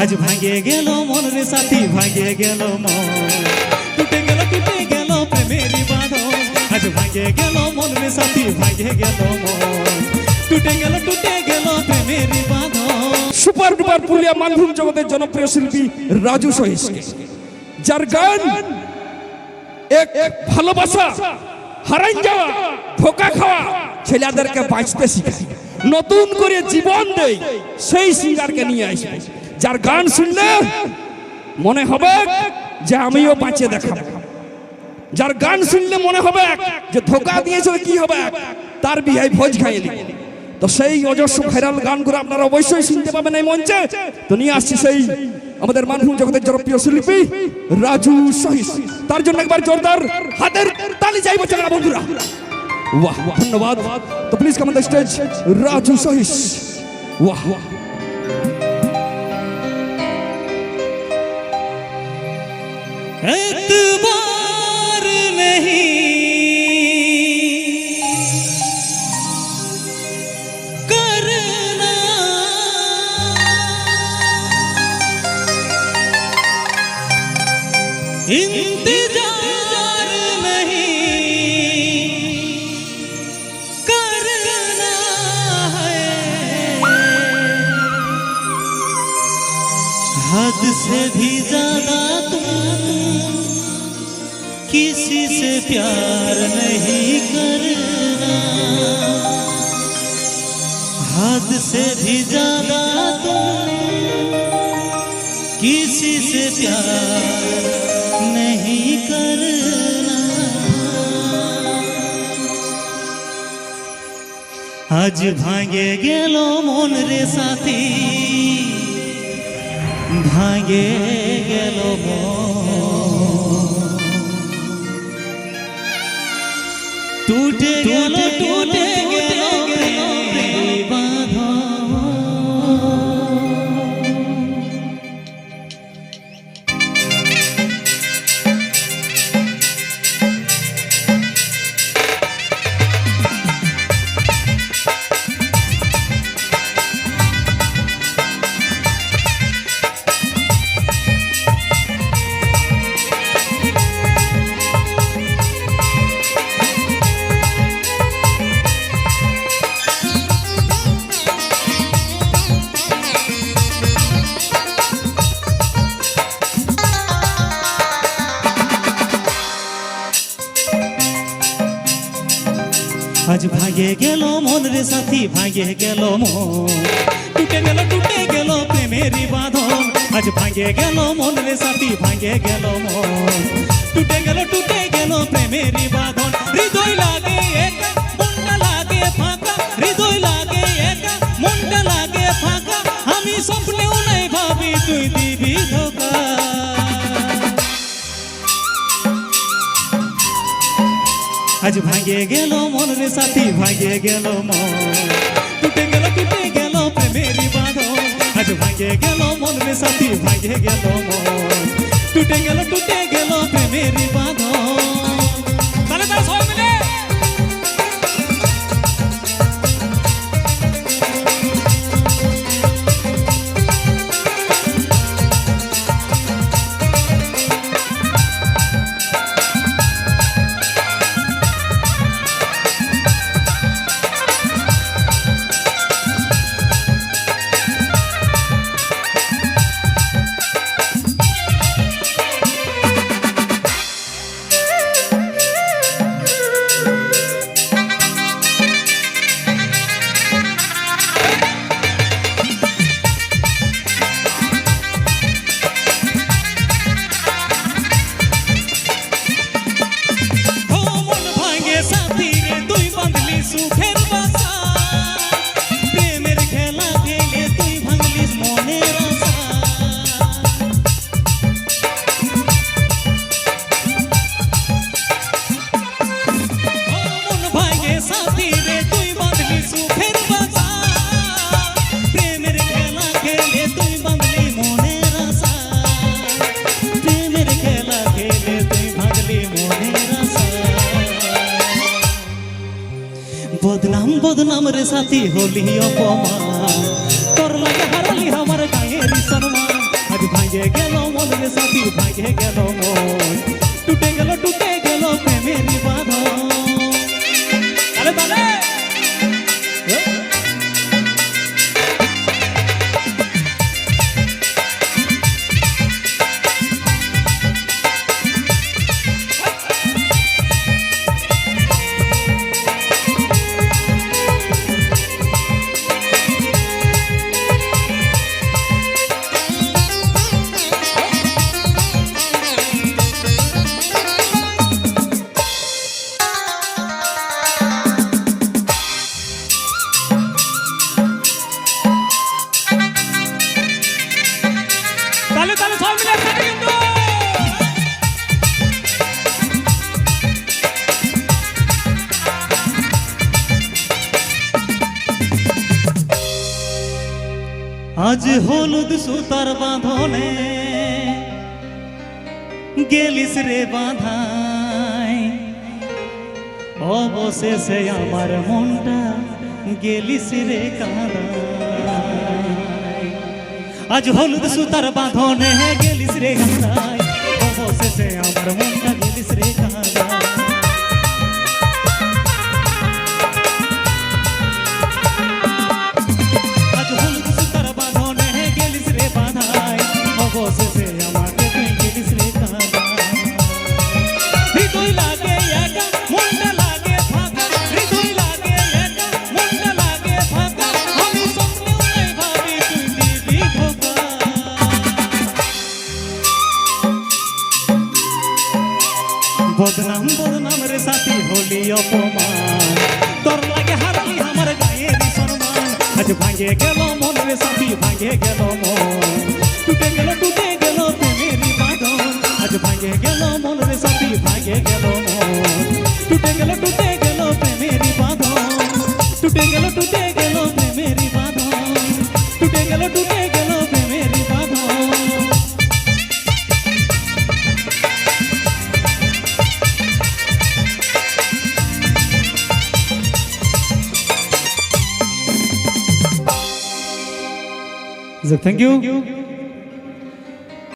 আজ ভাঙে গেল মন রে সাথী, ভাঙে গেল মন, টুটে গেল প্রেমেরই বাঁধন। আজ ভাঙে গেল মন রে সাথী, ভাঙে গেল মন, টুটে গেল প্রেমেরই বাঁধন। সুপার ডুপার পুরুলিয়া মানভূম জগতের জনপ্রিয় শিল্পী রাজু সহিসকে, যার গান এক ভালোবাসা, হারাই যাওয়া, ধোকা খাওয়া ছেলেদেরকে বাঁচতে শিখায়, নতুন করে জীবন দেয়, সেই সিঙ্গারকে নিয়ে আসবে। যার গান শুনলে মনে হবে যে আমিও বাঁচে দেখাবো, যার গান শুনলে মনে হবে যে ধোকা দিয়েছিল কি হবে, তার বিয়ে ভোজ খাইয়ে। তো সেই অজস্র ভাইরাল গানগুলো আপনারা অবশ্যই শুনতে পাবেন এই মঞ্চে। তো নিয়ে আসছি সেই আমাদের মানভূম জগতের জনপ্রিয় শিল্পী রাজু সহিস। তার জন্য একবার জোরদার হাতের তালি চাইবো চাকরা বন্ধুরা। वाह धन्यवाद। तो please come on the stage Raju Sahis. वाह एतबार नहीं करना, इंतजार नहीं करना है, हद से भी ज्यादा तुम किसी से प्यार नहीं करना, हद से भी ज्यादा तुम किसी से प्यार नहीं करना। आज भांगे गेलो मन रे साथी, भांगे गेलो मन, टूटे गेलो बांधो। आज भागे गेलो मन रे साथी, भागे गेलो मन, टूटे गेलो प्रेमेरी बांधन। आज भागे गेलो मन रे साथी, भागे गेलो मन, टूटे गेलो प्रेमेरी बांधन। हृदय लागे एका, मनटा लागे फाঁকা, हृदय लागे एका, मनटा लागे फाঁকা। আমি স্বপ্নেও নাই ভাবি তুই দিবি ধোকা। आज भागे गेलो मन रे साथी, भागे गेलो मन, टूटे गेलो प्रेमेरी बांधन। आज भागे गेलो मन रे साथी, भागे गेलो मन, टूटे गेलो प्रेमेरी बांधन। তাহলে তারা সবাই মিলে সুখের বাসা, প্রেমের খেলা খেলে তুই ভাঙলিস মনের আশা। মন ভাঙে সাথী রে তুই বাঁধলি সুখের বাসা, প্রেমের খেলা খেলে তুই ভাঙলি মনের আশা, প্রেমের খেলা খেলে তুই ভাঙলি মনের আশা। বদনাম বদনাম রে সাথী হলি অপমান, তোর লাগে হারালি আমার গায়ের সম্মান। রে সাথী ভাঙে গেল মন টুটে গেল প্রেমেরই বাঁধন তালে তালে তালে তালে সব মিলে একসাথে কিন্তু আজ হলুদ সুতার বাঁধনে গেলিস রে বাঁধাই অবশেষে আমার মনটা গেলিস রে কাঁদাই আজ হলুদ সুতার বাঁধনে গেলিস রে কাঁদাই অবশেষে আমার মনটা গেলিস রে কাঁদাই আজ হলুদ সুতার বাঁধনে গেলিস রে বাঁধাই অবশেষে আমাকে তুই গেলিস রে কাঁদাই হৃদয় লাগে একা মনটা লাগে ফাঁকা হৃদয় লাগে একা মনটা লাগে ফাঁকা আমি স্বপ্নেও নাই ভাবি তুই দিবি ধোঁকা বদনাম রে সাথী হলি অপমান তোর লাগে হারলি আমার গায়ের সম্মান আজ ভাঙে গেল মন রে সাথী ভাঙে গেল মন টুটে গেল প্রেমেরই বাঁধন আজ ভাঙে গেল মন রে সাথী ভাঙে গেল মন টুটে গেল প্রেমেরই বাঁধন টুটে গেল প্রেমেরই বাঁধন টুটে গেল প্রেমেরই বাঁধন Thank you.